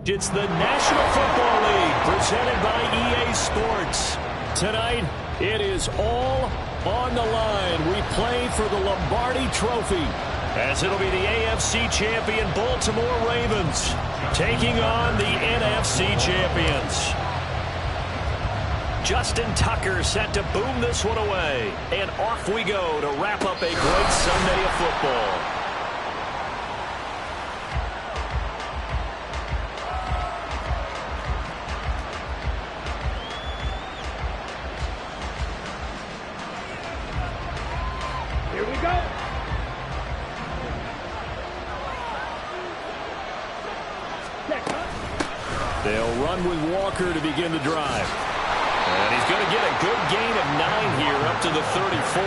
It's the National Football League presented by EA Sports. Tonight, it is all on the line. We play for the Lombardi Trophy, as it'll be the AFC champion Baltimore Ravens taking on the NFC champions. Justin Tucker set to boom this one away. And off we go to wrap up a great Sunday of football. They'll run with Walker to begin the drive. And he's going to get a good gain of 9 here up to the 34.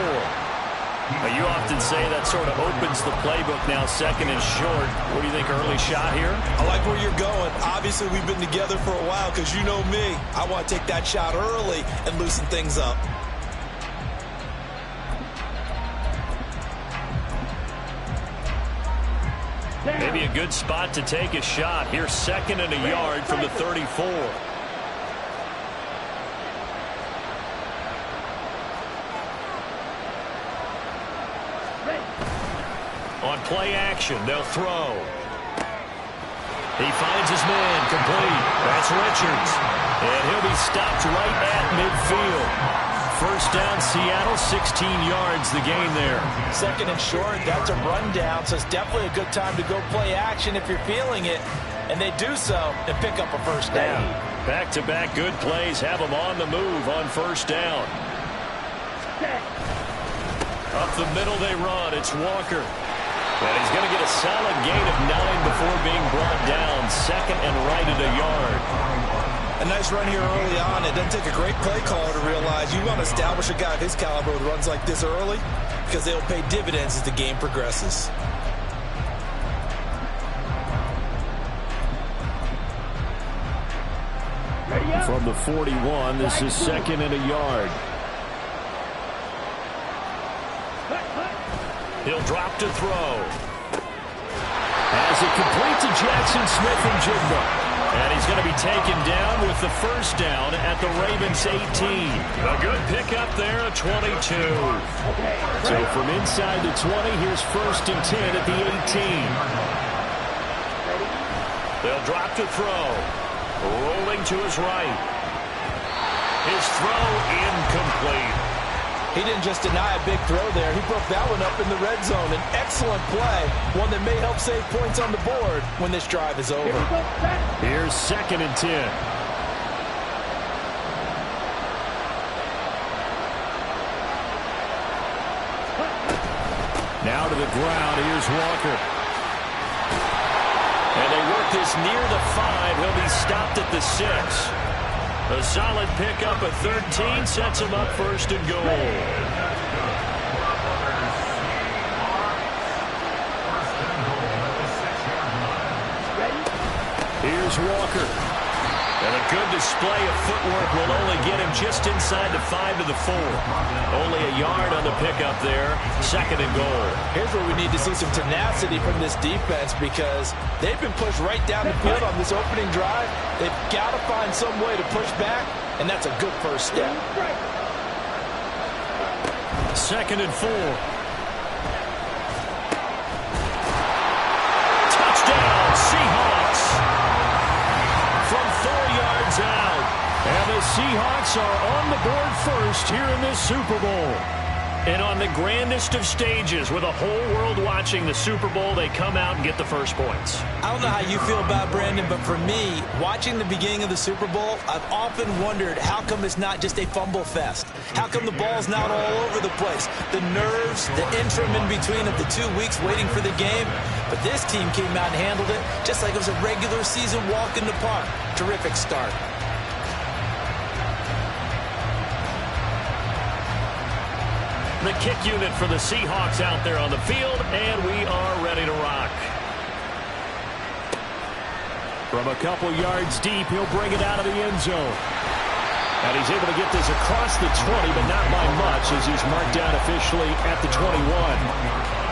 Now, you often say that sort of opens the playbook now, second and short. What do you think, early shot here? I like where you're going. Obviously, we've been together for a while because you know me. I want to take that shot early and loosen things up. Maybe a good spot to take a shot. Here's second and a yard from the 34. On play action, they'll throw. He finds his man, complete. That's Richards. And he'll be stopped right at midfield. First down, Seattle, 16 yards, the gain there. Second and short, that's a rundown, so it's definitely a good time to go play action if you're feeling it. And they do so and pick up a first down. Back-to-back good plays have them on the move on first down. Up the middle they run. It's Walker. And he's going to get a solid gain of 9 before being brought down. Second and right at a yard. A nice run here early on. It doesn't take a great play caller to realize you want to establish a guy of his caliber with runs like this early because they'll pay dividends as the game progresses. From the 41, this is second and a yard. He'll drop to throw. As it complete to Jackson Smith and Jigba. And he's going to be taken down with the first down at the Ravens 18. A good pickup there, a 22. So from inside the 20, here's first and 10 at the 18. They'll drop to throw. Rolling to his right. His throw incomplete. He didn't just deny a big throw there. He broke that one up in the red zone. An excellent play, one that may help save points on the board when this drive is over. Here's second and 10. Now to the ground. Here's Walker. And they work this near the 5. He'll be stopped at the 6. A solid pickup of 13 sets him up first and goal. Here's Walker. And a good display of footwork will only get him just inside the 5 to the 4. Only a yard on the pickup there. Second and goal. Here's where we need to see some tenacity from this defense because they've been pushed right down the field on this opening drive. They've got to find some way to push back, and that's a good first step. Second and 4. Touchdown, Seahawks. From 4 yards out. And the Seahawks are on the board first here in this Super Bowl. And on the grandest of stages, with a whole world watching the Super Bowl, they come out and get the first points. I don't know how you feel about Brandon, but for me, watching the beginning of the Super Bowl, I've often wondered how come it's not just a fumble fest? How come the ball's not all over the place? The nerves, the interim in between of the 2 weeks waiting for the game. But this team came out and handled it just like it was a regular season walk in the park. Terrific start. The kick unit for the Seahawks out there on the field, and we are ready to rock. From a couple yards deep, he'll bring it out of the end zone. And he's able to get this across the 20, but not by much, as he's marked down officially at the 21.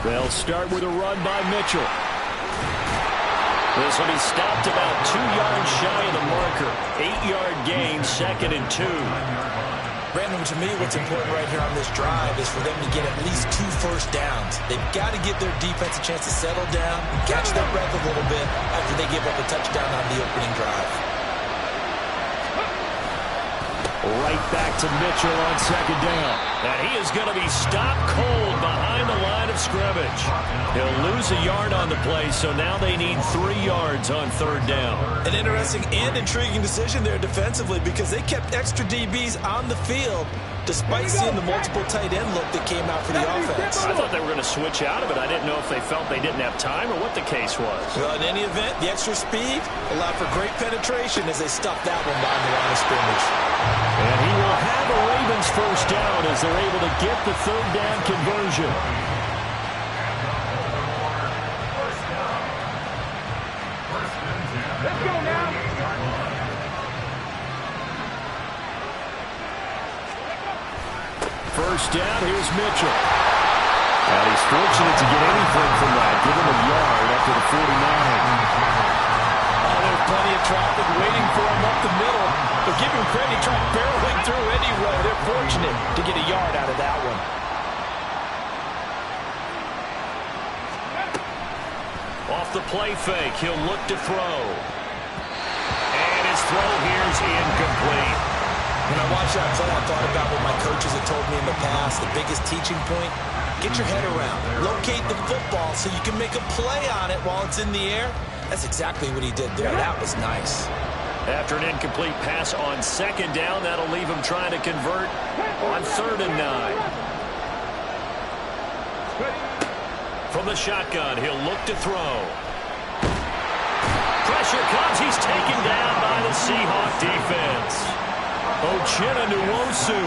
They'll start with a run by Mitchell. This will be stopped about 2 yards shy of the marker. 8-yard gain, 2nd and 2. Brandon, to me, what's important right here on this drive is for them to get at least 2 first downs. They've got to give their defense a chance to settle down, catch their breath a little bit after they give up a touchdown on the opening drive. Right back to Mitchell on 2nd down. And he is going to be stopped cold behind the line of scrimmage. He'll lose a yard on the play, so now they need 3 yards on 3rd down. An interesting and intriguing decision there defensively, because they kept extra DBs on the field despite seeing the multiple tight end look that came out for the offense. I thought they were going to switch out of it. I didn't know if they felt they didn't have time or what the case was. Well, in any event, the extra speed allowed for great penetration as they stuffed that one behind the line of scrimmage. And he will have a Ravens first down as they're able to get the 3rd down conversion. Let's go now. First down, here's Mitchell. And he's fortunate to get anything from that. Give him a yard up to the 49. There's plenty of traffic waiting for him up the middle. But give him credit, he tried barreling through anyway. They're fortunate to get a yard out of that one. Off the play fake, he'll look to throw. And his throw here is incomplete. When I watched that play, I thought about what my coaches had told me in the past. The biggest teaching point, get your head around. Locate the football so you can make a play on it while it's in the air. That's exactly what he did there. That was nice. After an incomplete pass on 2nd down, that'll leave him trying to convert on 3rd and 9. From the shotgun, he'll look to throw. Pressure comes. He's taken down by the Seahawk defense. Uchenna Nwosu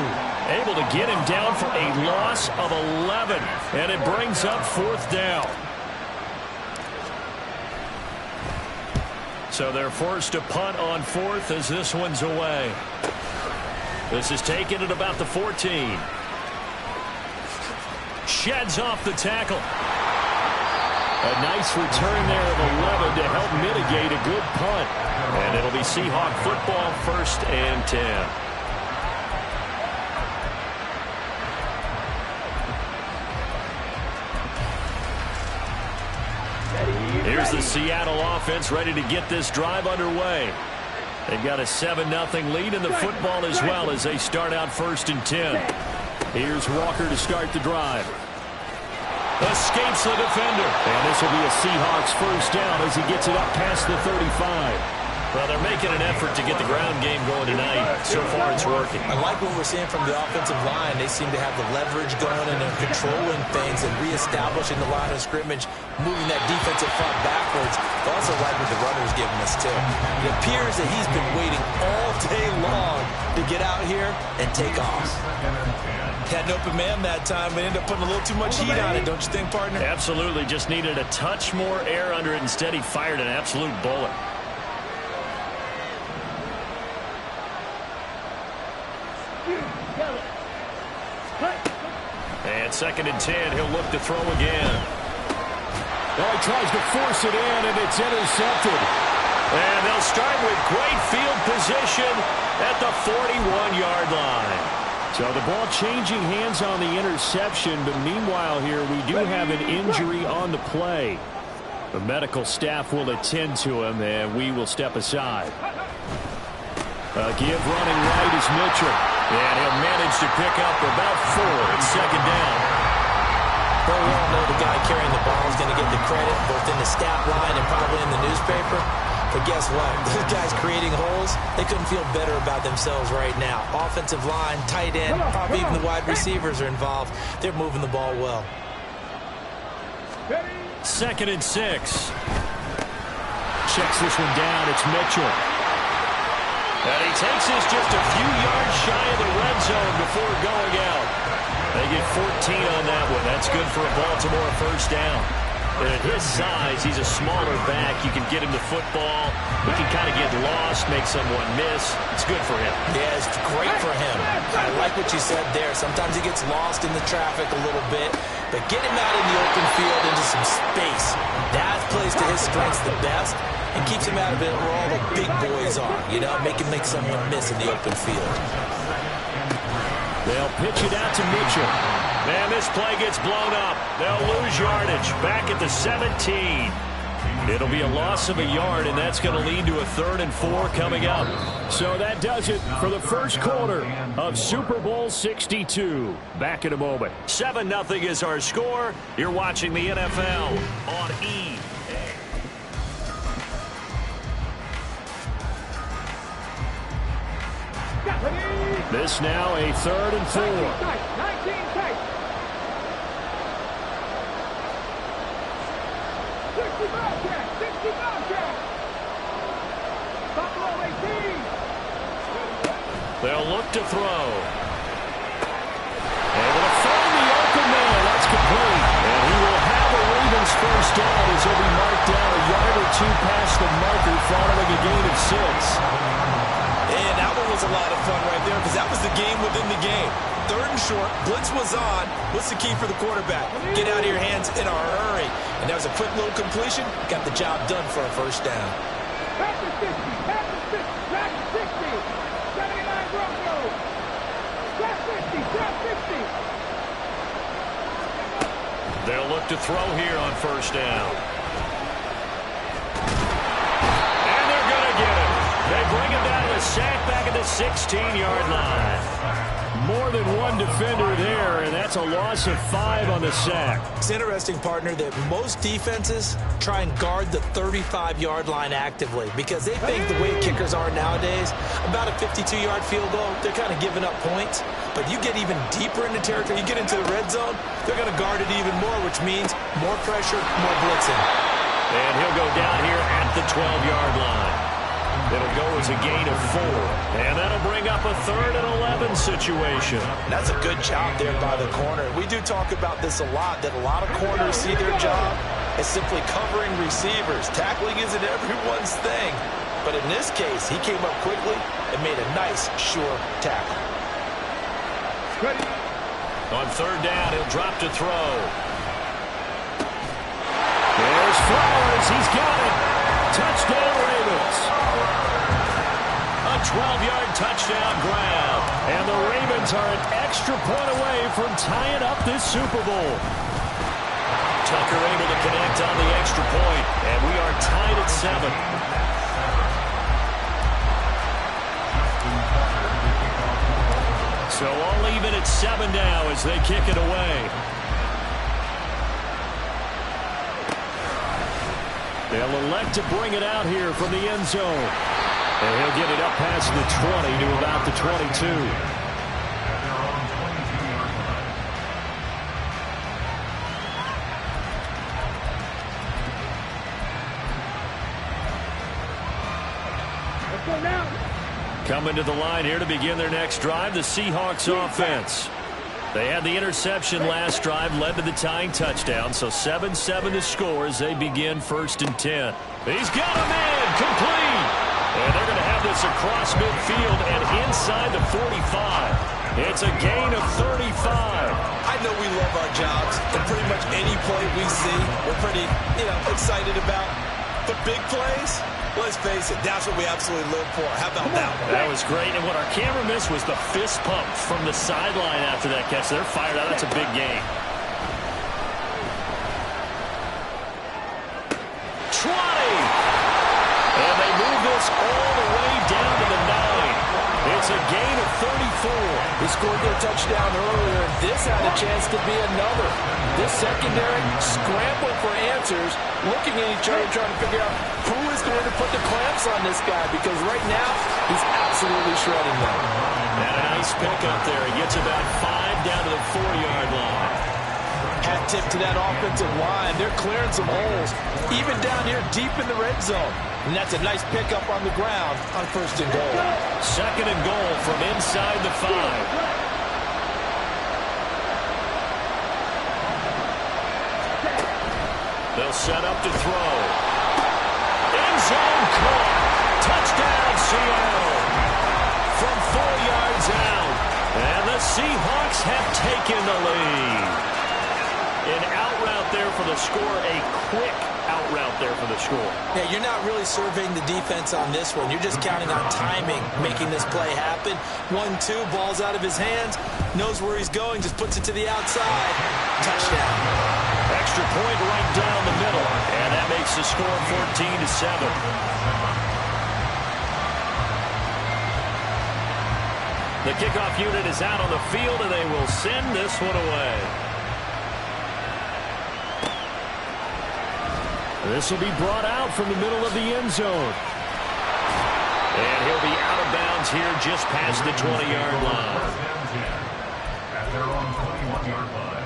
able to get him down for a loss of 11. And it brings up 4th down. So they're forced to punt on 4th as this one's away. This is taken at about the 14. Sheds off the tackle. A nice return there of 11 to help mitigate a good punt. And it'll be Seahawk football, 1st and 10. Here's the Seattle offense ready to get this drive underway. They've got a 7-0 lead in the football as well as they start out 1st and 10. Here's Walker to start the drive. Escapes the defender. And this will be a Seahawks first down as he gets it up past the 35. Well, they're making an effort to get the ground game going tonight. So far, it's working. I like what we're seeing from the offensive line. They seem to have the leverage going and they're controlling things and reestablishing the line of scrimmage, moving that defensive front backwards. I also like what the runner's giving us, too. It appears that he's been waiting all day long to get out here and take off. Had an open man that time, but ended up putting a little too much heat on it, don't you think, partner? Absolutely. Just needed a touch more air under it. Instead, he fired an absolute bullet. And 2nd and 10, he'll look to throw again. Well, he tries to force it in, and it's intercepted. And they'll start with great field position at the 41-yard line. So the ball changing hands on the interception, but meanwhile here we do have an injury on the play. The medical staff will attend to him, and we will step aside. Give running right is Mitchell. And he'll manage to pick up about 4. It's second down. Well, we all know the guy carrying the ball is going to get the credit both in the stat line and probably in the newspaper. But guess what? Those guys creating holes, they couldn't feel better about themselves right now. Offensive line, tight end, probably even the wide receivers are involved. They're moving the ball well. Second and 6. Checks this one down. It's Mitchell. And he takes this just a few yards shy of the red zone before going out. They get 14 on that one. That's good for a Baltimore first down. And at his size, he's a smaller back. You can get him the football. He can kind of get lost, make someone miss. It's good for him. Yeah, it's great for him. I like what you said there. Sometimes he gets lost in the traffic a little bit. But get him out in the open field into some space. That plays to his strengths the best and keeps him out of it where all the big boys are. You know, make someone miss in the open field. They'll pitch it out to Mitchell. Man, this play gets blown up. They'll lose yardage back at the 17. It'll be a loss of a yard, and that's going to lead to a 3rd and 4 coming up. So that does it for the first quarter of Super Bowl 62. Back in a moment. 7-0 is our score. You're watching the NFL on E. This now a 3rd and 4. 19 tight. 60 Bobcat. 60 Bobcat. Buffalo 18. They'll look to throw. Able to find the open man. That's complete. And he will have a Ravens first down as he'll be marked down a yard or 2 past the marker following a gain of 6. And that one was a lot of fun right there because that was the game within the game. 3rd and short, blitz was on. What's the key for the quarterback? Get out of your hands in a hurry. And that was a quick little completion. Got the job done for a first down. Back to 60. Back to 60. Back to 60. 79 Broncos. Back 50. Back 50. They'll look to throw here on first down. They bring him down to the sack back at the 16-yard line. More than one defender there, and that's a loss of 5 on the sack. It's interesting, partner, that most defenses try and guard the 35-yard line actively because they think the way kickers are nowadays, about a 52-yard field goal, they're kind of giving up points. But you get even deeper into territory, you get into the red zone, they're going to guard it even more, which means more pressure, more blitzing. And he'll go down here at the 12-yard line. It'll go as a gain of 4. And that'll bring up a 3rd and 11 situation. That's a good job there by the corner. We do talk about this a lot, that a lot of corners see their job as simply covering receivers. Tackling isn't everyone's thing. But in this case, he came up quickly and made a nice, sure tackle. Ready. On 3rd down, he'll drop to throw. There's Flowers. He's got it. Touchdown, Ravens. A 12-yard touchdown grab. And the Ravens are an extra point away from tying up this Super Bowl. Tucker able to connect on the extra point. And we are tied at 7. So all even at 7 now as they kick it away. They'll elect to bring it out here from the end zone. And he'll get it up past the 20 to about the 22. Let's go now. Coming to the line here to begin their next drive, the Seahawks offense. They had the interception last drive, led to the tying touchdown, so 7-7 to score as they begin 1st and 10. He's got a man, complete. And they're going to have this across midfield and inside the 45. It's a gain of 35. I know we love our jobs, and pretty much any play we see, we're pretty, excited about. But big plays, let's face it, that's what we absolutely live for. How about that one? That was great, and what our camera missed was the fist pump from the sideline after that catch. They're fired out. That's a big game. 20! And they move this all the way down to the 9. It's a gain of 34. He scored their touchdown earlier, and this had a chance to be another. This secondary scrambling for answers, looking at each other, trying to figure out who is going to put the clamps on this guy, because right now, he's absolutely shredding them. And a nice pickup there. He gets about 5 down to the 4-yard line. Hat tip to that offensive line. They're clearing some holes, even down here deep in the red zone. And that's a nice pickup on the ground on 1st and goal. 2nd and goal from inside the 5. They'll set up to throw. End zone caught. Touchdown, Seattle. From 4 yards out. And the Seahawks have taken the lead. An out route there for the score. A quick out route there for the score. Yeah, you're not really surveying the defense on this one. You're just counting on timing, making this play happen. 1-2, ball's out of his hands. Knows where he's going, just puts it to the outside. Touchdown. Extra point right down the middle. And that makes the score 14-7. The kickoff unit is out on the field, and they will send this one away. This will be brought out from the middle of the end zone. And he'll be out of bounds here just past the 20-yard line. At their own 21-yard line.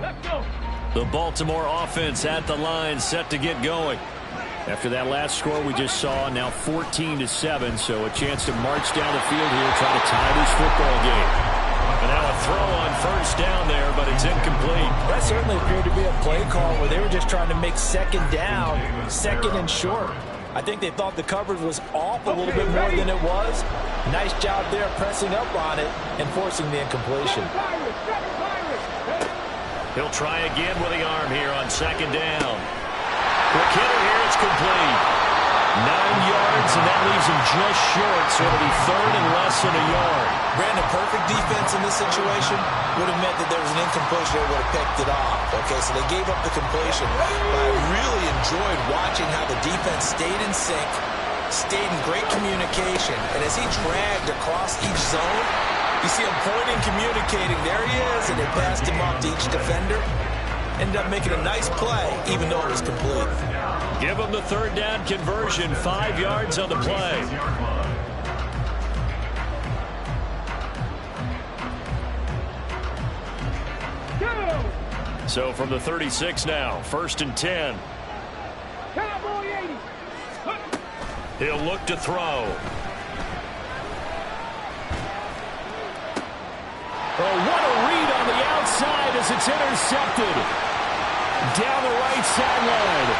Let's go. The Baltimore offense at the line, set to get going. After that last score we just saw, now 14-7, so a chance to march down the field here, try to tie this football game. And now a throw on 1st down there, but it's incomplete. That certainly appeared to be a play call where they were just trying to make 2nd down, 2nd and short. I think they thought the coverage was off a little bit more than it was. Nice job there pressing up on it and forcing the incompletion. He'll try again with the arm here on 2nd down. Quick hitter here, it's complete. 9 yards, and that leaves him just short, so it'll be 3rd and less than a yard. Brandon, perfect defense in this situation would have meant that there was an incompletion that would have picked it off. Okay, so they gave up the completion. But I really enjoyed watching how the defense stayed in sync, stayed in great communication, and as he dragged across each zone, you see him pointing, communicating. There he is, and they passed him off to each defender. Ended up making a nice play, even though it was complete. Give him the 3rd down conversion, 5 yards on the play. So from the 36 now, 1st and 10. Cowboy 80. He'll look to throw. Oh, what a read on the outside as it's intercepted. Down the right sideline.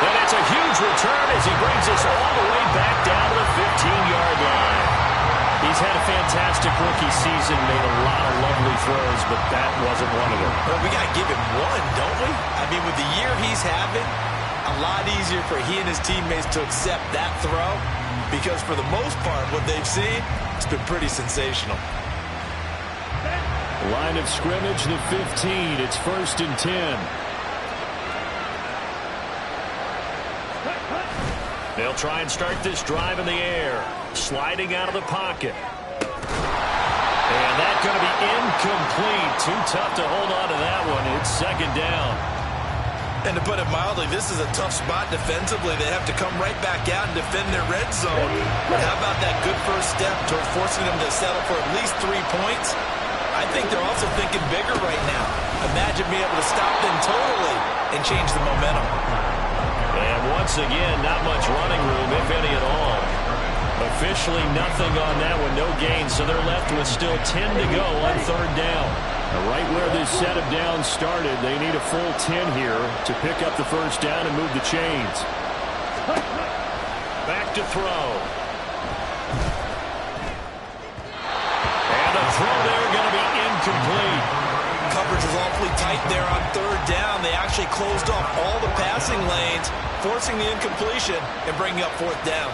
And it's a huge return as he brings us all the way back down to the 15-yard line. He's had a fantastic rookie season, made a lot of lovely throws, but that wasn't one of them. Well, we got to give him one, don't we? I mean, with the year he's having, a lot easier for he and his teammates to accept that throw, because for the most part, what they've seen, it's been pretty sensational. Line of scrimmage, the 15. It's 1st and 10. They'll try and start this drive in the air. Sliding out of the pocket. And that's going to be incomplete. Too tough to hold on to that one. It's 2nd down. And to put it mildly, this is a tough spot defensively. They have to come right back out and defend their red zone. But how about that good first step toward forcing them to settle for at least 3 points? I think they're also thinking bigger right now. Imagine being able to stop them totally and change the momentum. And once again, not much running room, if any at all. Officially nothing on that one, no gain, so they're left with still 10 to go on 3rd down. Right where this set of downs started, they need a full 10 here to pick up the 1st down and move the chains. Back back to throw. And the throw there going to be incomplete. Coverage was awfully tight there on third down. They actually closed off all the passing lanes, forcing the incompletion and bringing up fourth down.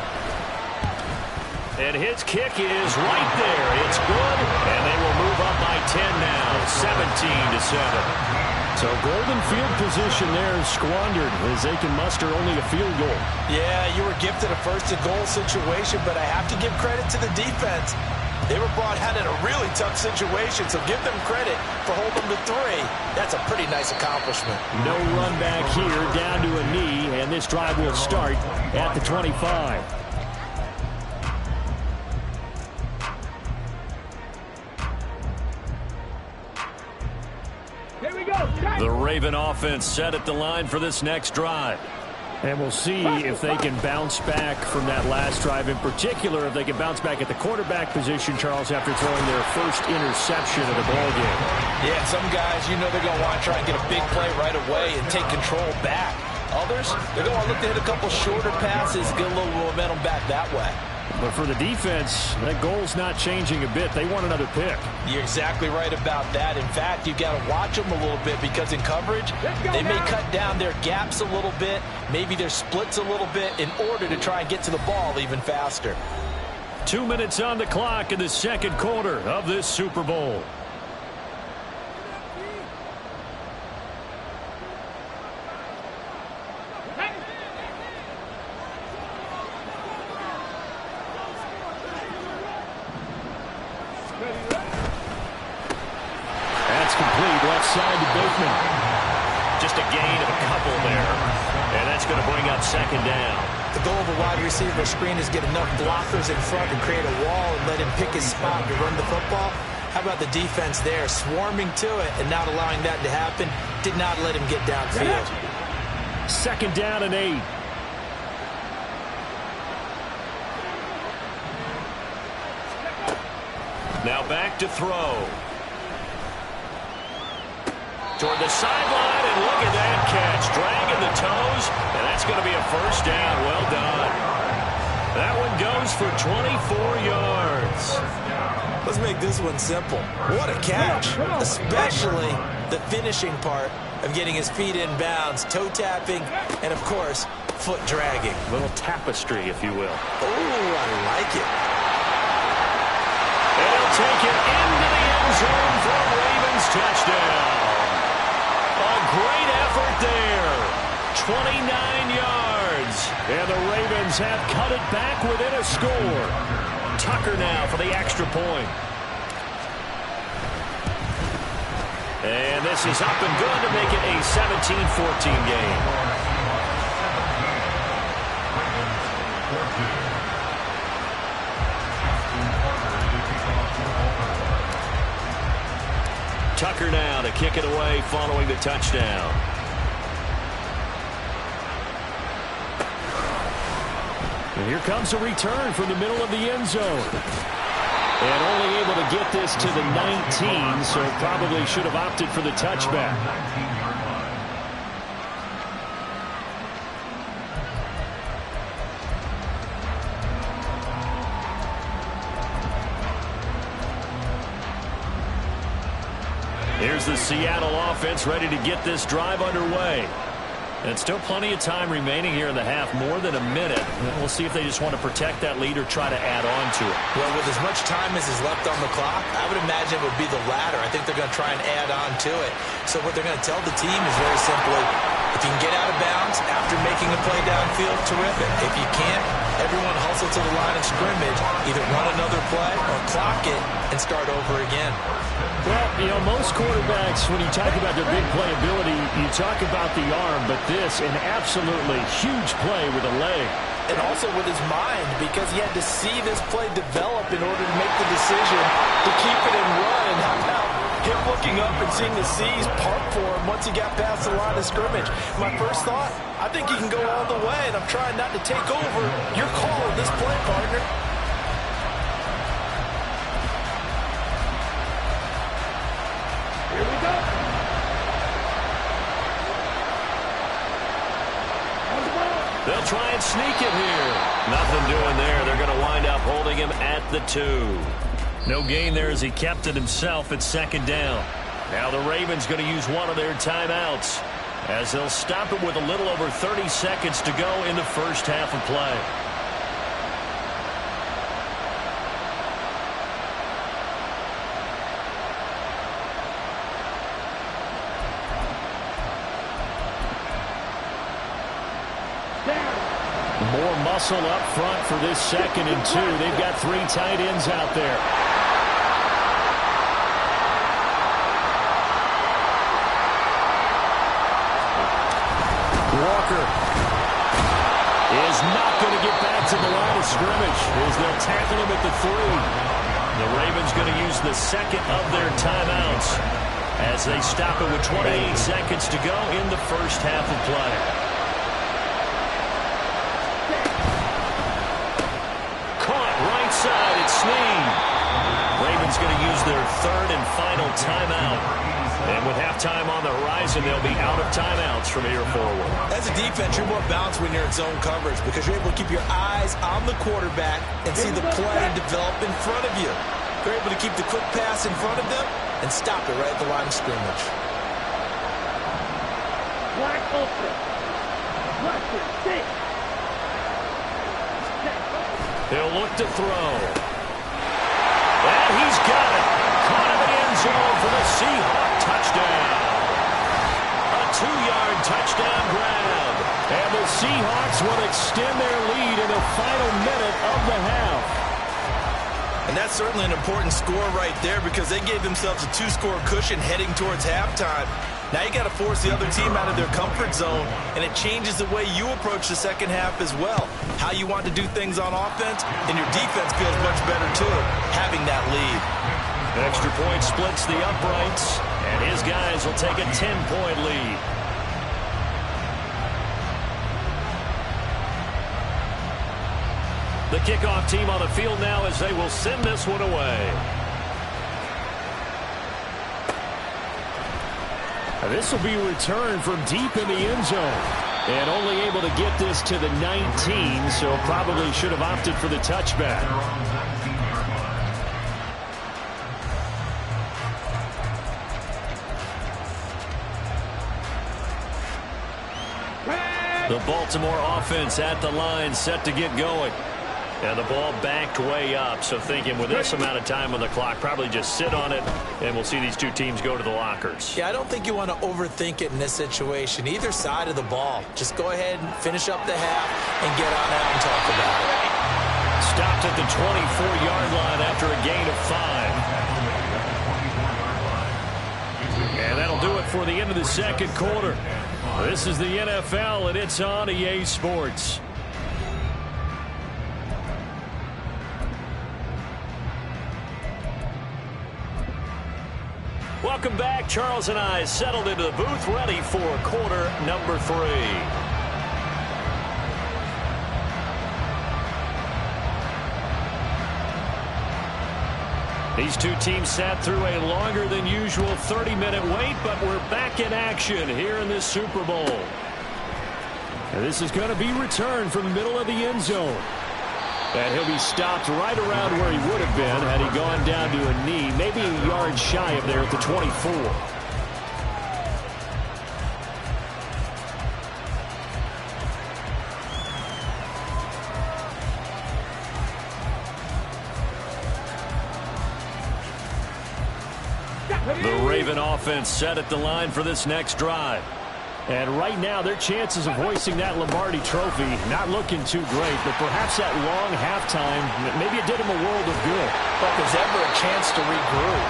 And his kick is right there. It's good, and they will move up by 10 now, 17-7. So golden field position there is squandered as they can muster only a field goal. Yeah, you were gifted a first-and-goal situation, but I have to give credit to the defense. They were brought out in a really tough situation, so give them credit for holding them to 3. That's a pretty nice accomplishment. No run back here, down to a knee, and this drive will start at the 25. Here we go. The Raven offense set at the line for this next drive. And we'll see if they can bounce back from that last drive. In particular, if they can bounce back at the quarterback position, Charles, after throwing their first interception of the ballgame. Yeah, some guys, you know they're going to want to try and get a big play right away and take control back. Others, they're going to want to look to hit a couple shorter passes, get a little momentum back that way. But for the defense, that goal's not changing a bit. They want another pick. You're exactly right about that. In fact, you've got to watch them a little bit because in coverage, they may cut down their gaps a little bit, maybe their splits a little bit in order to try and get to the ball even faster. 2 minutes on the clock in the second quarter of this Super Bowl. Side to Bateman. Just a gain of a couple there. And that's going to bring up second down. The goal of a wide receiver screen is get enough blockers in front to create a wall and let him pick his spot to run the football. How about the defense there, swarming to it and not allowing that to happen? Did not let him get downfield. Second down and 8. Now back to throw. Toward the sideline, and look at that catch. Dragging the toes, and that's going to be a first down. Well done. That one goes for 24 yards. Let's make this one simple. What a catch, especially the finishing part of getting his feet in bounds, toe tapping, and, of course, foot dragging. A little tapestry, if you will. Oh, I like it. And he'll take it into the end zone for a Ravens touchdown. Great effort there. 29 yards. And the Ravens have cut it back within a score. Tucker now for the extra point. And this is up and good to make it a 17-14 game. Tucker now to kick it away following the touchdown. And here comes a return from the middle of the end zone. And only able to get this to the 19, so probably should have opted for the touchback. Here's the Seattle offense ready to get this drive underway. And still plenty of time remaining here in the half, more than a minute. We'll see if they just want to protect that lead or try to add on to it. Well, with as much time as is left on the clock, I would imagine it would be the latter. I think they're going to try and add on to it. So what they're going to tell the team is very simply, if you can get out of bounds after making a play downfield, terrific. If you can't, everyone hustle to the line of scrimmage, either run another play or clock it and start over again. Well, you know, most quarterbacks, when you talk about their big playability, you talk about the arm, but this, an absolutely huge play with a leg. And also with his mind, because he had to see this play develop in order to make the decision to keep it and run. And how about him looking up and seeing the C's part for him once he got past the line of scrimmage? My first thought, I think he can go all the way, and I'm trying not to take over. Your call on this play, partner. Here we go. They'll try and sneak it here. Nothing doing there. They're going to wind up holding him at the 2. No gain there as he kept it himself at second down. Now the Ravens going to use one of their timeouts as they'll stop it with a little over 30 seconds to go in the first half of play. More muscle up front for this 2nd and 2. They've got 3 tight ends out there. Walker is not going to get back to the line of scrimmage as they'll tackle him at the 3. The Ravens going to use the 2nd of their timeouts as they stop it with 28 seconds to go in the first half of play. Side, it's Snead. Ravens going to use their 3rd and final timeout. And with halftime on the horizon, they'll be out of timeouts from here forward. As a defense, you're more balanced when you're in zone coverage because you're able to keep your eyes on the quarterback and see the play develop in front of you. They're able to keep the quick pass in front of them and stop it right at the line of scrimmage. Wide open. Rusher, 6. He'll look to throw. And he's got it. Caught in the end zone for the Seahawk touchdown. A 2-yard touchdown grab. And the Seahawks will extend their lead in the final minute of the half. And that's certainly an important score right there because they gave themselves a 2-score cushion heading towards halftime. Now you got to force the other team out of their comfort zone, and it changes the way you approach the second half as well. How you want to do things on offense, and your defense feels much better too, having that lead. Extra point splits the uprights, and his guys will take a 10-point lead. The kickoff team on the field now as they will send this one away. This will be returned from deep in the end zone. And only able to get this to the 19, so probably should have opted for the touchback. The Baltimore offense at the line, set to get going. And the ball backed way up, so thinking with this amount of time on the clock, probably just sit on it, and we'll see these two teams go to the lockers. Yeah, I don't think you want to overthink it in this situation. Either side of the ball. Just go ahead and finish up the half and get on out and talk about it. Stopped at the 24-yard line after a gain of 5. And that'll do it for the end of the second quarter. This is the NFL, and it's on EA Sports. Welcome back. Charles and I settled into the booth, ready for quarter number 3. These two teams sat through a longer than usual 30-minute wait, but we're back in action here in this Super Bowl. And this is going to be returned from the middle of the end zone. And he'll be stopped right around where he would have been had he gone down to a knee, maybe a yard shy of there at the 24. The Raven offense set at the line for this next drive. And right now, their chances of hoisting that Lombardi trophy not looking too great, but perhaps that long halftime, maybe it did them a world of good. But there's ever a chance to regroup.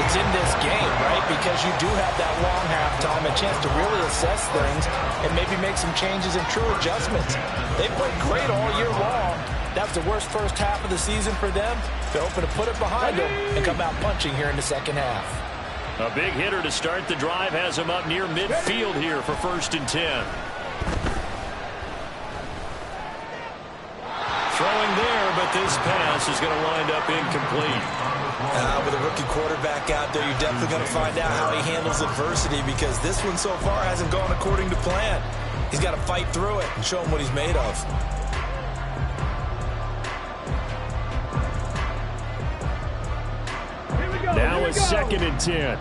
It's in this game, right? Because you do have that long halftime, a chance to really assess things and maybe make some changes and true adjustments. They played great all year long. That's the worst first half of the season for them. They're hoping to put it behind them and come out punching here in the second half. A big hitter to start the drive has him up near midfield here for 1st and 10. Throwing there, but this pass is going to wind up incomplete. With a rookie quarterback out there, you're definitely going to find out how he handles adversity because this one so far hasn't gone according to plan. He's got to fight through it and show him what he's made of. 2nd and 10.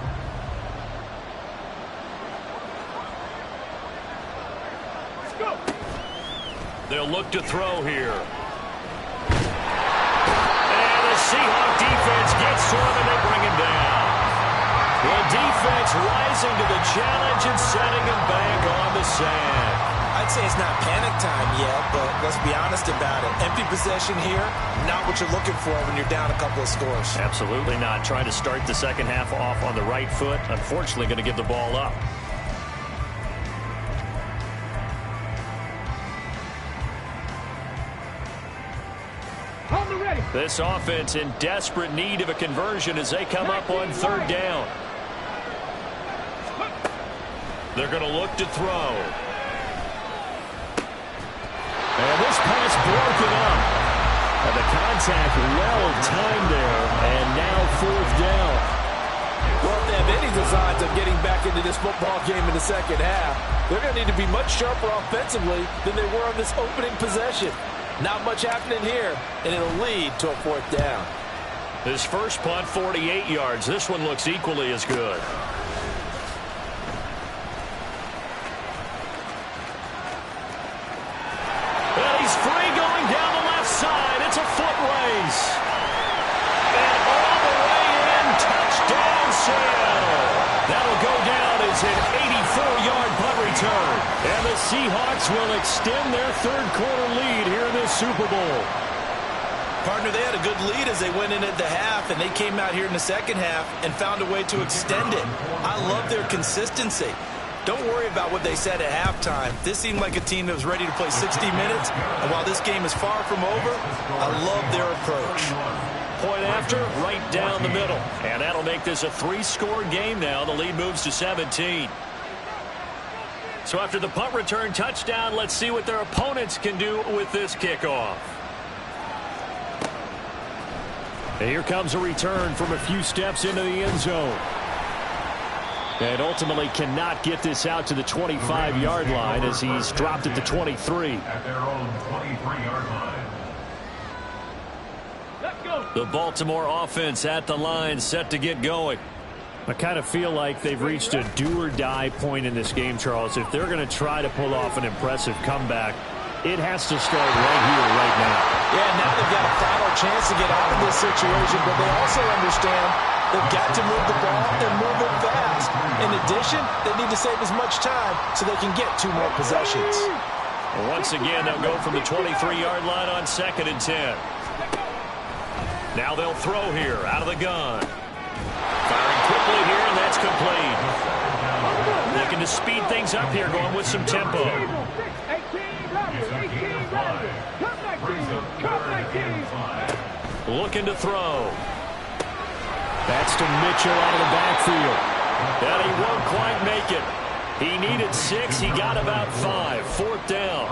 They'll look to throw here. And the Seahawk defense gets to him and they bring him down. The defense rising to the challenge and setting him back on the sand. I'd say it's not panic time yet, but let's be honest about it. Empty possession here, not what you're looking for when you're down a couple of scores. Absolutely not. Trying to start the second half off on the right foot. Unfortunately, going to give the ball up. This offense in desperate need of a conversion as they come up on 3rd down. They're going to look to throw. And this pass broken up. And the contact well timed there. And now 4th down. Well, if they have any designs of getting back into this football game in the second half, they're going to need to be much sharper offensively than they were on this opening possession. Not much happening here, and it'll lead to a 4th down. His first punt, 48 yards. This one looks equally as good. Well, he's free going down the left side. It's a foot race. And all the way in, touchdown Seattle. That'll go down as an 84-yard punt return. And the Seahawks will extend their 3rd quarter lead here in this Super Bowl. Partner, they had a good lead as they went in at the half, and they came out here in the second half and found a way to extend it. I love their consistency. Don't worry about what they said at halftime. This seemed like a team that was ready to play 60 minutes, and while this game is far from over, I love their approach. Point after, right down the middle. And that'll make this a 3-score game now. The lead moves to 17. So after the punt return touchdown, let's see what their opponents can do with this kickoff. And here comes a return from a few steps into the end zone. And ultimately cannot get this out to the 25-yard line as he's dropped at the 23. At their own 23-yard line. The Baltimore offense at the line, set to get going. I kind of feel like they've reached a do-or-die point in this game, Charles. If they're going to try to pull off an impressive comeback, it has to start right here, right now. Yeah, now they've got a final chance to get out of this situation, but they also understand they've got to move the ball and move it fast. In addition, they need to save as much time so they can get 2 more possessions. Once again, they'll go from the 23-yard line on 2nd and 10. Now they'll throw here out of the gun. Firing quickly here, and that's complete. Looking to speed things up here, going with some tempo. Looking to throw. That's to Mitchell out of the backfield. And he won't quite make it. He needed 6. He got about 5. 4th down.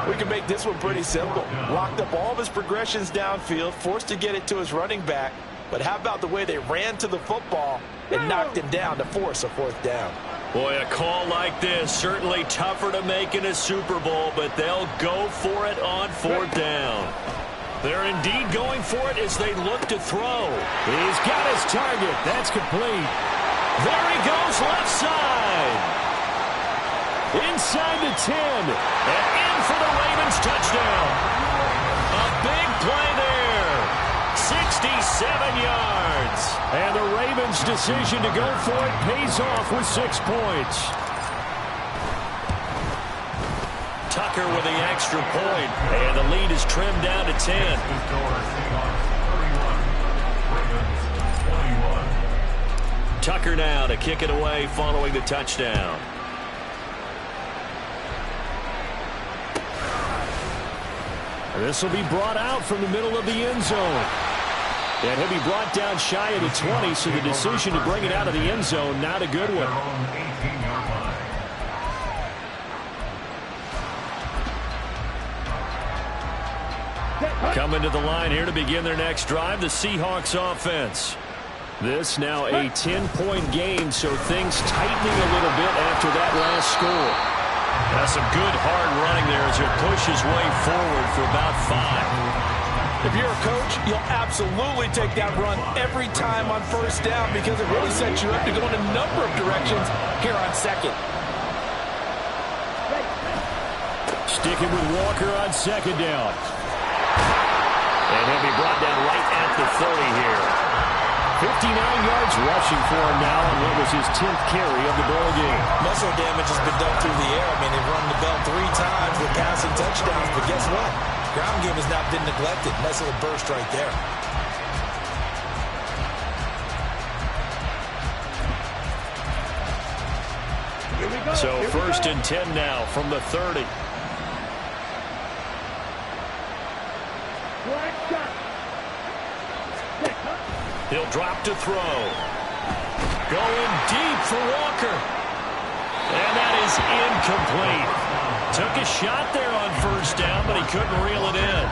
We can make this one pretty simple. Locked up all of his progressions downfield, forced to get it to his running back. But how about the way they ran to the football and knocked him down to force a 4th down? Boy, a call like this, certainly tougher to make in a Super Bowl, but they'll go for it on 4th down. They're indeed going for it as they look to throw. He's got his target. That's complete. There he goes, left side. Inside the 10. And in for the Ravens touchdown. A big play there. 67 yards. And the Ravens' decision to go for it pays off with 6 points. Tucker with the extra point. And the lead is trimmed down to 10. Tucker now to kick it away following the touchdown. This will be brought out from the middle of the end zone. And he'll be brought down shy of the 20, so the decision to bring it out of the end zone, not a good one. Coming to the line here to begin their next drive, the Seahawks offense. This now a 10-point game, so things tightening a little bit after that last score. That's some good hard running there as he pushes way forward for about 5. If you're a coach, you'll absolutely take that run every time on first down because it really sets you up to go in a number of directions here on second. Sticking with Walker on second down. And he'll be brought down right at the 30 here. 59 yards rushing for him now on what was his 10th carry of the ball game. Muscle damage has been done through the air. I mean, they've run the bell 3 times with passing touchdowns, but guess what? Ground game has not been neglected. Nice little burst right there. So first and 10 now from the 30. He'll drop to throw. Going deep for Walker. And that is incomplete. Took a shot there on first down, but he couldn't reel it in.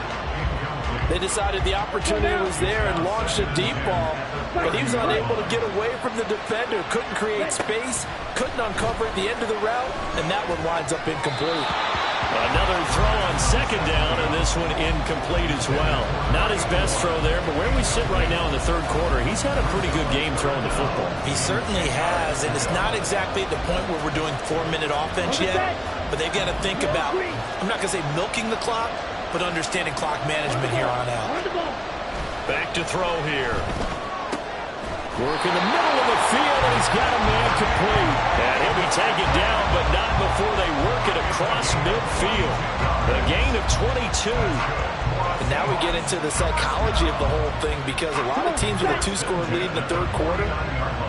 They decided the opportunity was there and launched a deep ball, but he was unable to get away from the defender. Couldn't create space, couldn't uncover at the end of the route, and that one winds up incomplete. Another throw on second down, and this one incomplete as well. Not his best throw there, but where we sit right now in the third quarter, he's had a pretty good game throwing the football. He certainly has, and it's not exactly at the point where we're doing 4-minute offense yet, but they've got to think about, I'm not going to say milking the clock, but understanding clock management here on out. Back to throw here. Work in the middle of the field, and he's got a man complete. And he'll be taken down, but not before they work it across midfield. A gain of 22. And now we get into the psychology of the whole thing, because a lot of teams with a 2-score lead in the third quarter,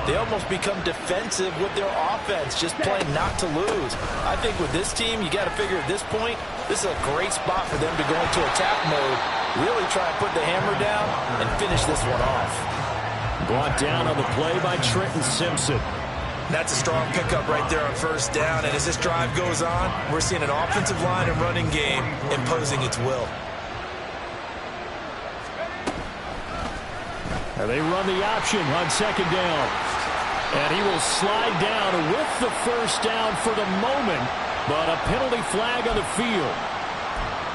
they almost become defensive with their offense, just playing not to lose. I think with this team, you got to figure at this point, this is a great spot for them to go into attack mode, really try and put the hammer down and finish this one off. Brought down on the play by Trenton Simpson. That's a strong pickup right there on first down, and as this drive goes on, we're seeing an offensive line and running game imposing its will. And they run the option on second down. And he will slide down with the first down for the moment, but a penalty flag on the field.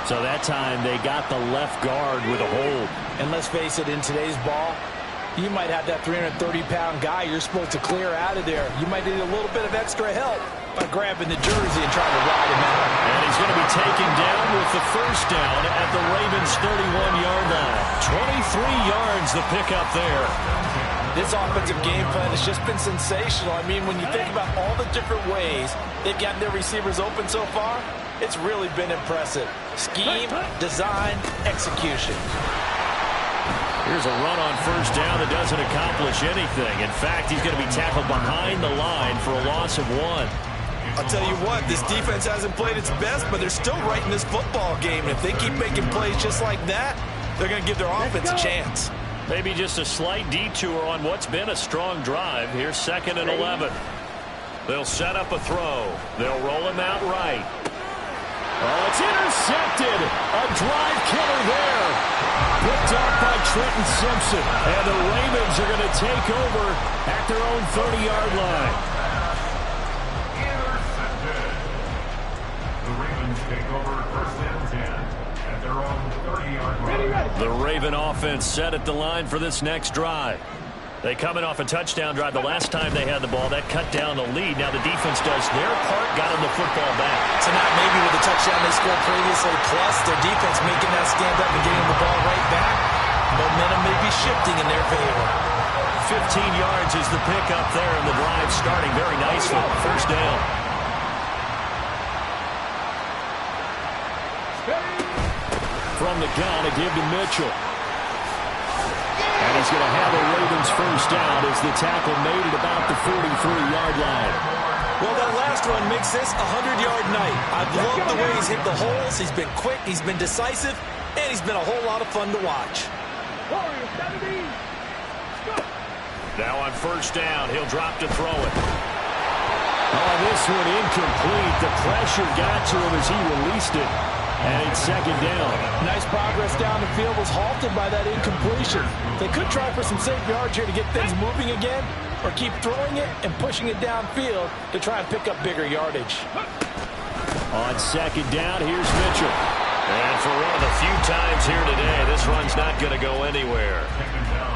So that time they got the left guard with a hold. And let's face it, in today's ball, you might have that 330-pound guy you're supposed to clear out of there. You might need a little bit of extra help by grabbing the jersey and trying to ride him out. And he's going to be taken down with the first down at the Ravens' 31-yard line. 23 yards the pickup there. This offensive game plan has just been sensational. I mean, when you think about all the different ways they've gotten their receivers open so far, it's really been impressive. Scheme, design, execution. Here's a run on first down that doesn't accomplish anything. In fact, he's going to be tackled behind the line for a loss of 1. I'll tell you what, this defense hasn't played its best, but they're still right in this football game. And if they keep making plays just like that, they're going to give their offense a chance. Maybe just a slight detour on what's been a strong drive. Here's 2nd and 11. They'll set up a throw. They'll roll him out right. Oh, it's intercepted. A drive killer there. Picked up by Trenton Simpson. And the Ravens are going to take over at their own 30-yard line. Intercepted. The Ravens take over 1st and 10 at their own 30-yard line. The Raven offense set at the line for this next drive. They coming off a touchdown drive the last time they had the ball. That cut down the lead. Now the defense does their part, got them the football back. Tonight, maybe with the touchdown they scored previously, plus their defense making that stand up and getting the ball right back, momentum may be shifting in their favor. 15 yards is the pickup there, and the drive starting very nicely. First down. From the gun, a give to Mitchell. And he's going to have a Ravens first down as the tackle made at about the 43-yard line. Well, that last run makes this a 100-yard night. I've loved the way he's hit the holes. He's been quick, he's been decisive, and he's been a whole lot of fun to watch. Now on first down, he'll drop to throw it. Oh, this one incomplete. The pressure got to him as he released it. And it's second down. Nice progress down the field was halted by that incompletion. They could try for some safe yards here to get things moving again, or keep throwing it and pushing it downfield to try and pick up bigger yardage. On second down, here's Mitchell. And for one of the few times here today, this run's not going to go anywhere.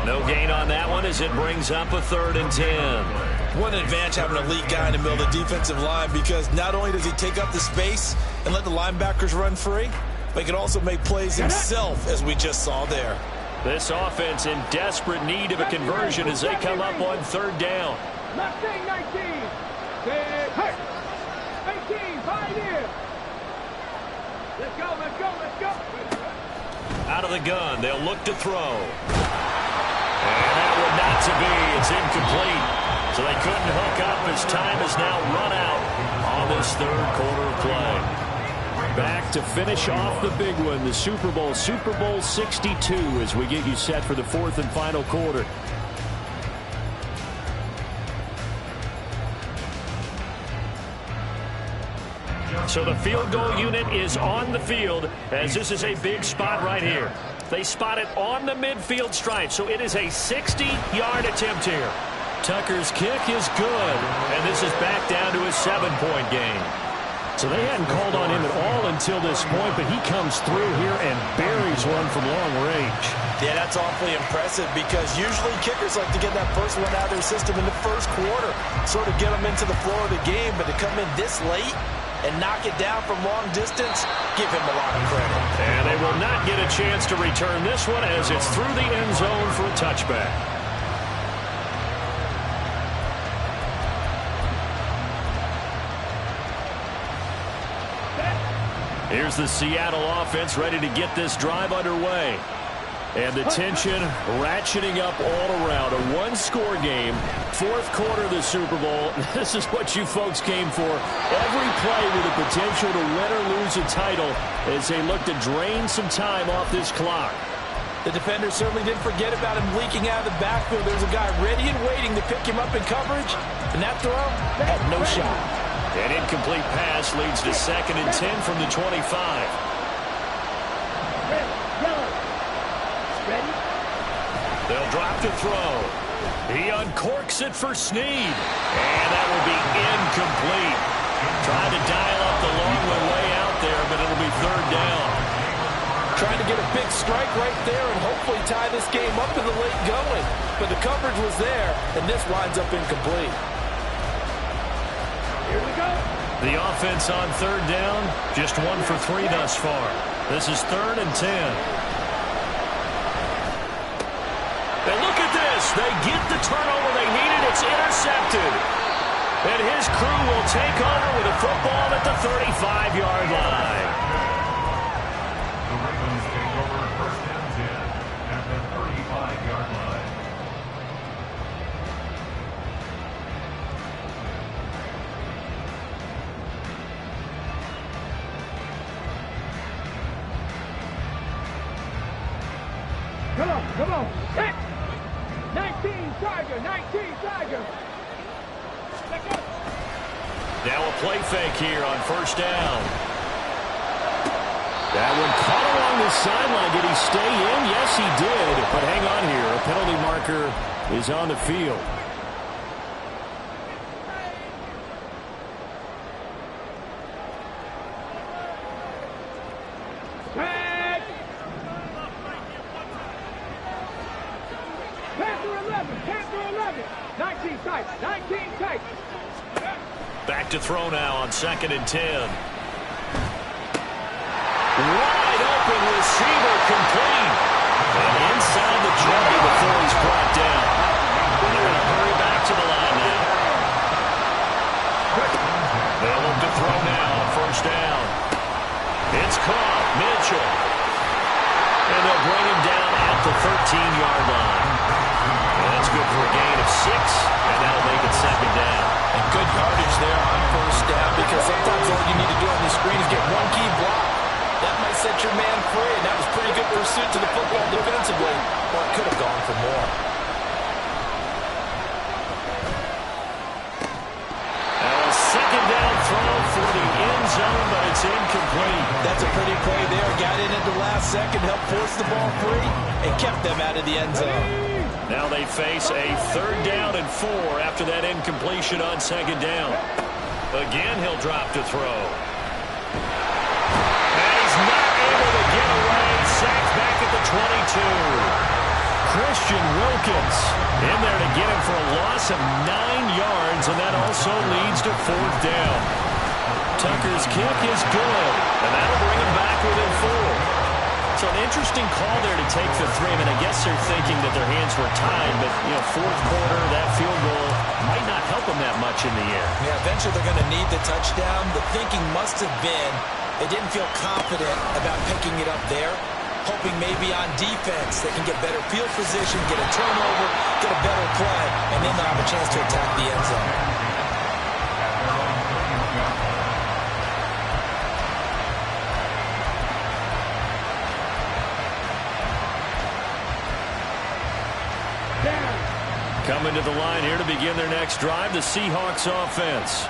No gain on that one as it brings up a 3rd and 10. What an advantage having a elite guy in the middle of the defensive line, because not only does he take up the space and let the linebackers run free, but he can also make plays himself, as we just saw there. This offense in desperate need of a conversion as they come up on 3rd down. Left thing, 19. Hey. 18, 5 in. Let's go, let's go, let's go. Out of the gun, they'll look to throw. And that one not to be. It's incomplete. So they couldn't hook up as time has now run out on this 3rd quarter of play. Back to finish off the big one, the Super Bowl 62, as we get you set for the 4th and final quarter. So the field goal unit is on the field, as this is a big spot right here. They spot it on the midfield stripe, so it is a 60-yard attempt here. Tucker's kick is good, and this is back down to a 7-point game. So they hadn't called on him at all until this point, but he comes through here and buries one from long range. Yeah, that's awfully impressive, because usually kickers like to get that first one out of their system in the first quarter, sort of get them into the flow of the game, but to come in this late and knock it down from long distance, give him a lot of credit. And they will not get a chance to return this one as it's through the end zone for a touchback. Here's the Seattle offense ready to get this drive underway. And the tension ratcheting up all around. A one-score game, 4th quarter of the Super Bowl. This is what you folks came for. Every play with the potential to win or lose a title as they look to drain some time off this clock. The defender certainly didn't forget about him leaking out of the backfield. There's a guy ready and waiting to pick him up in coverage. And that throw had no shot. An incomplete pass leads to 2nd and 10 from the 25. They'll drop to throw. He uncorks it for Snead. And that will be incomplete. Trying to dial up the long one way out there, but it'll be 3rd down. Trying to get a big strike right there and hopefully tie this game up in the late going. But the coverage was there, and this winds up incomplete. Here we go. The offense on 3rd down, just 1 for 3 thus far. This is 3rd and 10. And look at this. They get the turnover they needed. It's intercepted. And his crew will take over with a football at the 35-yard line. The Ravens take over 1st and 10 at the 35-yard line. Come on. Hit. 19 Tiger, 19 Tiger. Let's go. Now a play fake here on 1st down. That one caught along the sideline. Did he stay in? Yes, he did. But hang on here. A penalty marker is on the field. Tag. Panther 11. 19 tight. 19 tight. Back to throw now on 2nd and 10. Wide open receiver complete. And inside the 20 before he's brought down. And they're going to hurry back to the line now. They'll look to throw now on 1st down. It's caught. Mitchell. And they'll bring him down at the 13-yard line. And that's good for a gain of 6. And that'll make it 2nd down. And good yardage there on 1st down, because sometimes all you need to do on the screen is get one key block. That might set your man free, and that was pretty good pursuit to the football defensively. Well, it could have gone for more. Now a 2nd down throw for the end zone, but it's incomplete. That's a pretty play there. Got in at the last second, helped force the ball free, and kept them out of the end zone. Now they face a 3rd down and 4 after that incompletion on 2nd down. Again, he'll drop to throw. And he's not able 2. Christian Wilkins in there to get him for a loss of 9 yards, and that also leads to 4th down. Tucker's kick is good, and that'll bring him back within 4. So an interesting call there to take the 3. I mean, I guess they're thinking that their hands were tied, but, you know, 4th quarter, that field goal might not help them that much in the air. Yeah, eventually they're going to need the touchdown. The thinking must have been they didn't feel confident about picking it up there, hoping maybe on defense they can get better field position, get a turnover, get a better play, and then they'll have a chance to attack the end zone. Coming to the line here to begin their next drive, the Seahawks offense.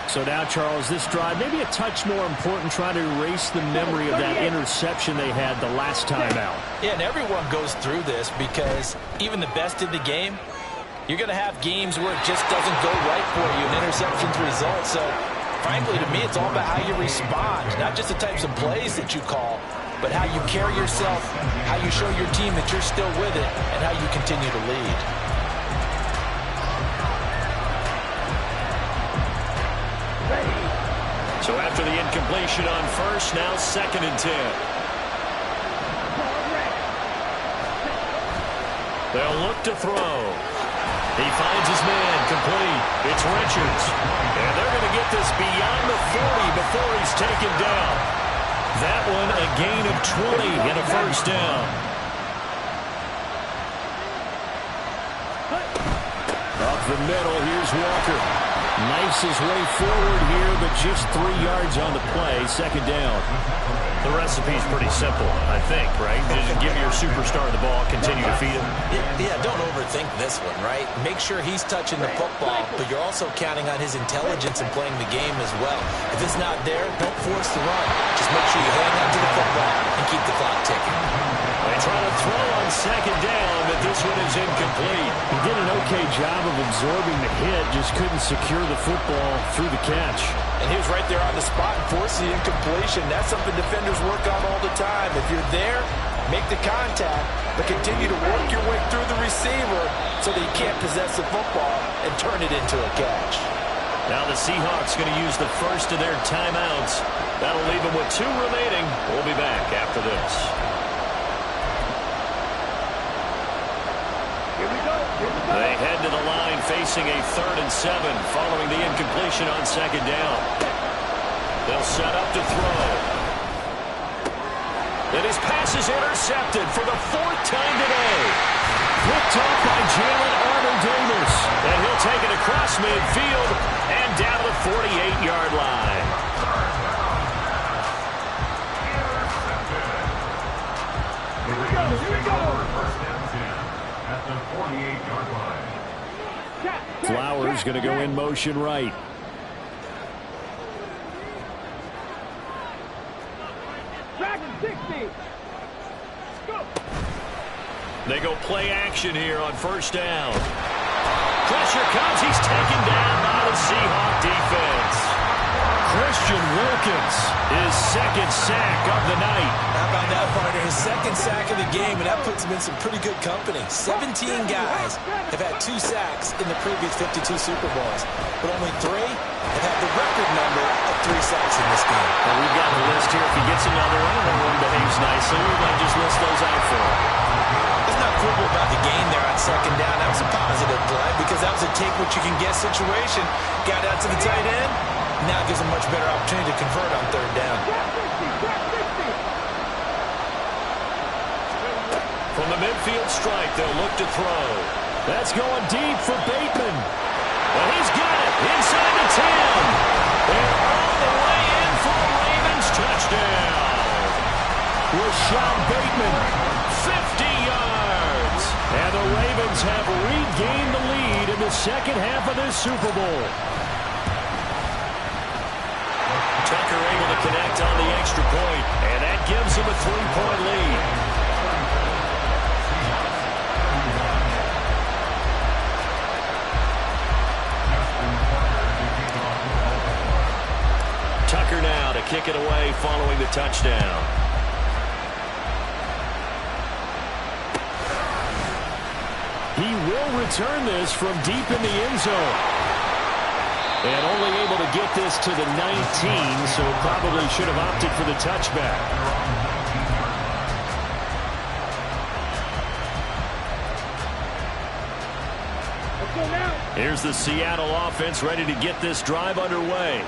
So now, Charles, this drive maybe a touch more important, trying to erase the memory of that interception they had the last time out. Yeah, and everyone goes through this because even the best in the game, you're going to have games where it just doesn't go right for you, and interceptions result. So, frankly, to me, it's all about how you respond, not just the types of plays that you call, but how you carry yourself, how you show your team that you're still with it, and how you continue to lead. So after the incompletion on first, now 2nd and 10. They'll look to throw. He finds his man complete. It's Richards. And they're going to get this beyond the 40 before he's taken down. That one a gain of 20 and a 1st down. Up the middle, here's Walker. Knifes his way forward here, but just 3 yards on the play. 2nd down. The recipe's pretty simple, I think, right? Just give your superstar the ball, continue to feed him. Yeah, don't overthink this one, right? Make sure he's touching the football, but you're also counting on his intelligence in playing the game as well. If it's not there, don't force the run. Just make sure you hang on to the football and keep the clock ticking. They try to throw on 2nd down, but this one is incomplete. He did an okay job of absorbing the hit, just couldn't secure the football through the catch. And he was right there on the spot and forced the incompletion. That's something defenders work on all the time. If you're there, make the contact, but continue to work your way through the receiver so that you can't possess the football and turn it into a catch. Now the Seahawks going to use the first of their timeouts. That'll leave them with 2 remaining. We'll be back after this. They head to the line facing a 3rd and 7 following the incompletion on 2nd down. They'll set up to throw. And his pass is intercepted for the 4th time today. Picked off by Jalen Armour-Davis. And he'll take it across midfield and down to the 48-yard line. Here we go. 1st and 10 at the 48-yard line. Flowers going to go in motion right. They go play action here on 1st down. Pressure comes. He's taken down by the Seahawk defense. Christian Wilkins, his 2nd sack of the night. How about that, partner? His 2nd sack of the game, and that puts him in some pretty good company. 17 guys have had 2 sacks in the previous 52 Super Bowls, but only 3 have had the record number of 3 sacks in this game. And we've got the list here. If he gets another one and one behaves nicely, we might just list those out for him. Let's not quibble about the gain there on 2nd down. That was a positive play because that was a take-what-you-can-get situation. Got out to the tight end. Now it gives them much better opportunity to convert on 3rd down. From the midfield stripe, they'll look to throw. That's going deep for Bateman. Well, he's got it inside the 10. They're all the way in for a Ravens touchdown. Rashad Bateman, 50 yards. And the Ravens have regained the lead in the 2nd half of this Super Bowl. Tucker able to connect on the extra point, and that gives him a 3-point lead. Tucker now to kick it away following the touchdown. He will return this from deep in the end zone. And only able to get this to the 19, so probably should have opted for the touchback. Here's the Seattle offense ready to get this drive underway.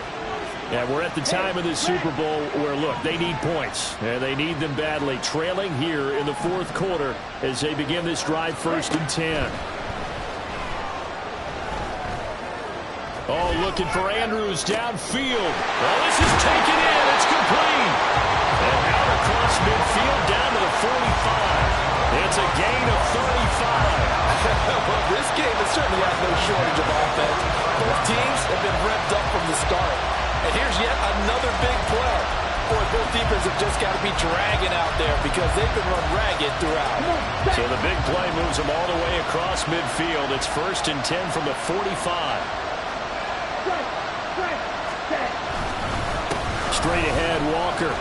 And we're at the time of the Super Bowl where, look, they need points. And they need them badly. Trailing here in the fourth quarter as they begin this drive 1st and 10. Oh, looking for Andrews downfield. Oh, this is taken in. It's complete. And out across midfield down to the 45. It's a gain of 35. Well, this game has certainly had no shortage of offense. Both teams have been revved up from the start. And here's yet another big play. Boy, both defenses have just got to be dragging out there because they've been run ragged throughout. So the big play moves them all the way across midfield. It's 1st and 10 from the 45. Straight ahead, Walker.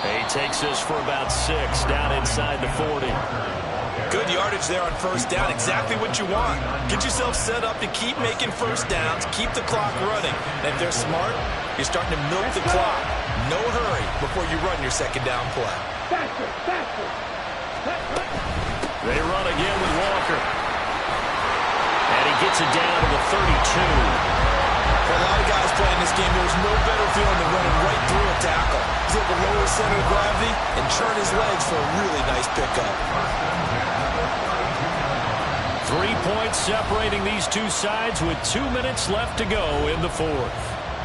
He takes this for about 6 down inside the 40. Good yardage there on 1st down. Exactly what you want. Get yourself set up to keep making 1st downs. Keep the clock running. And if they're smart, you're starting to milk the clock. No hurry before you run your 2nd down play. Faster, faster. They run again with Walker. And he gets it down to the 32. For a lot of guys playing this game, there's no better feeling than running right through a tackle. He's able to lower his center of gravity and churn his legs for a really nice pickup. 3 points separating these two sides with 2 minutes left to go in the 4th.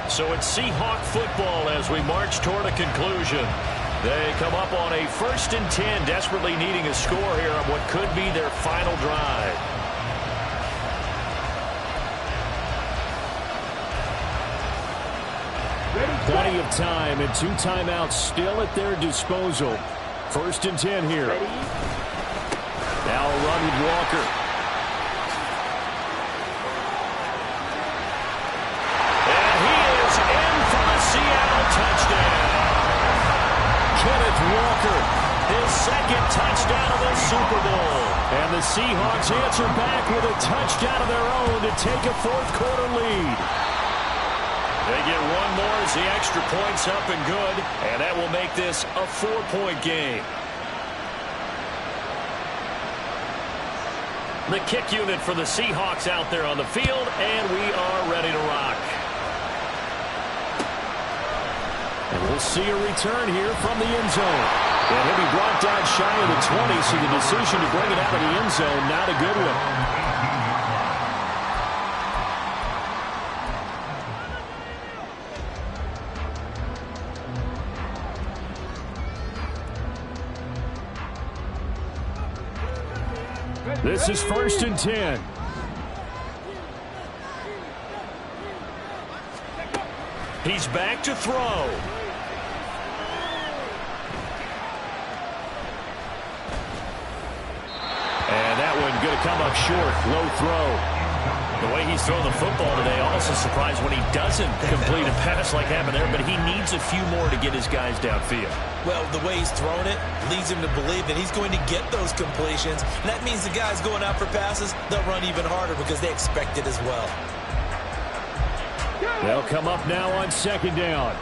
So it's Seahawk football as we march toward a conclusion. They come up on a 1st and 10, desperately needing a score here on what could be their final drive. Plenty of time and 2 timeouts still at their disposal. 1st and 10 here. Now a run with Walker. And he is in for the Seattle touchdown. Kenneth Walker, his 2nd touchdown of the Super Bowl. And the Seahawks answer back with a touchdown of their own to take a 4th quarter lead. They get one more as the extra point's up and good, and that will make this a 4-point game. The kick unit for the Seahawks out there on the field, and we are ready to rock. And we'll see a return here from the end zone. And he'll be brought down shy of the 20, so the decision to bring it out of the end zone, not a good one. This is 1st and 10. He's back to throw. And that one going to come up short. Low throw. The way he's throwing the football today, also surprised when he doesn't complete a pass like happened there, but he needs a few more to get his guys downfield. Well, the way he's thrown it leads him to believe that he's going to get those completions. And that means the guys going out for passes, they'll run even harder because they expect it as well. They'll come up now on 2nd down.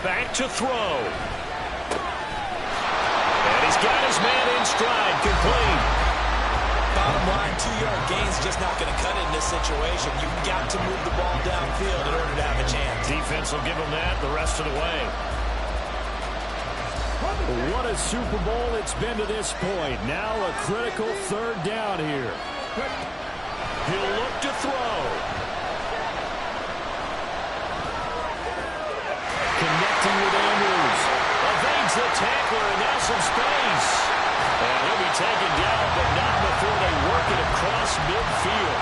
Back to throw. And he's got his man in stride, complete. Bottom line, 2-yard gain's just not going to cut it in this situation. You've got to move the ball downfield in order to have a chance. Defense will give him that the rest of the way. What a Super Bowl it's been to this point. Now a critical 3rd down here. He'll look to throw. Connecting with Andrews. Evades the tackler, and now some space. And he'll be taken down, but not before they work it across midfield.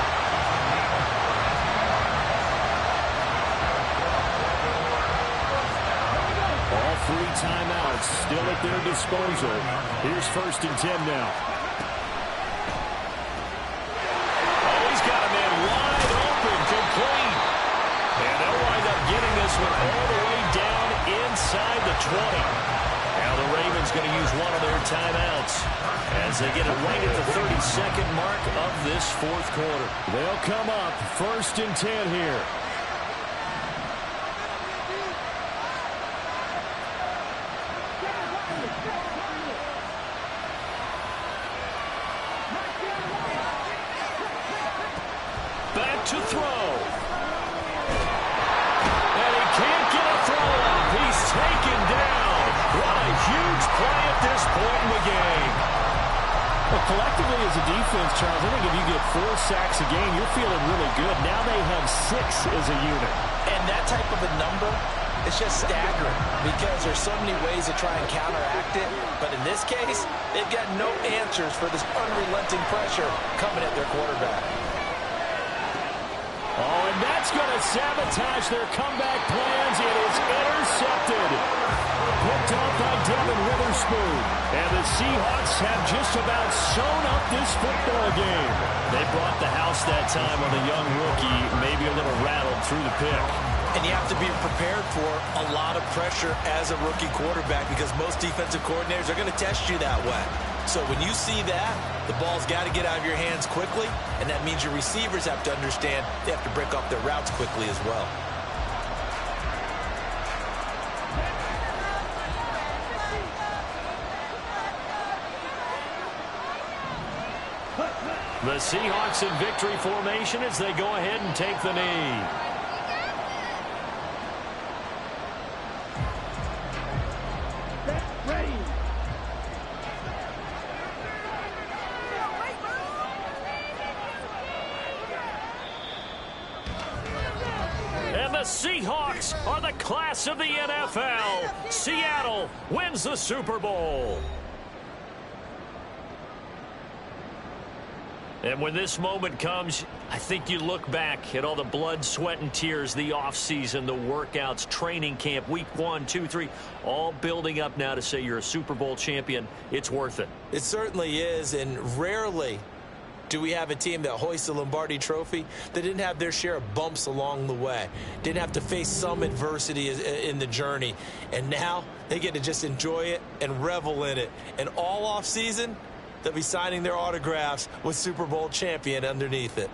All 3 timeouts still at their disposal. Here's 1st and 10 now. Oh, he's got a man wide open, complete. Now the Ravens going to use one of their timeouts as they get it right at the 32nd mark of this fourth quarter. They'll come up 1st and 10 here. Back to throw. And he can't get a throw off. He's taken down. What a huge play at this point in the game. Well, collectively as a defense, Charles, I think if you get 4 sacks a game, you're feeling really good. Now they have 6 as a unit. And that type of a number, it's just staggering because there's so many ways to try and counteract it. But in this case, they've got no answers for this unrelenting pressure coming at their quarterback. Oh, and that's going to sabotage their comeback plans. It is intercepted. Picked off by Devin Witherspoon. And the Seahawks have just about sewn up this football game. They brought the house that time on the young rookie, maybe a little rattled through the pick. And you have to be prepared for a lot of pressure as a rookie quarterback because most defensive coordinators are going to test you that way. So when you see that, the ball's got to get out of your hands quickly, and that means your receivers have to understand they have to break off their routes quickly as well. The Seahawks in victory formation as they go ahead and take the knee. Seahawks are the class of the NFL. Seattle wins the Super Bowl. And when this moment comes, I think you look back at all the blood, sweat, and tears, the offseason, the workouts, training camp, week 1, 2, 3, all building up now to say you're a Super Bowl champion. It's worth it. It certainly is, and rarely do we have a team that hoists the Lombardi Trophy that didn't have their share of bumps along the way, didn't have to face some adversity in the journey, and now they get to just enjoy it and revel in it. And all offseason, they'll be signing their autographs with Super Bowl champion underneath it.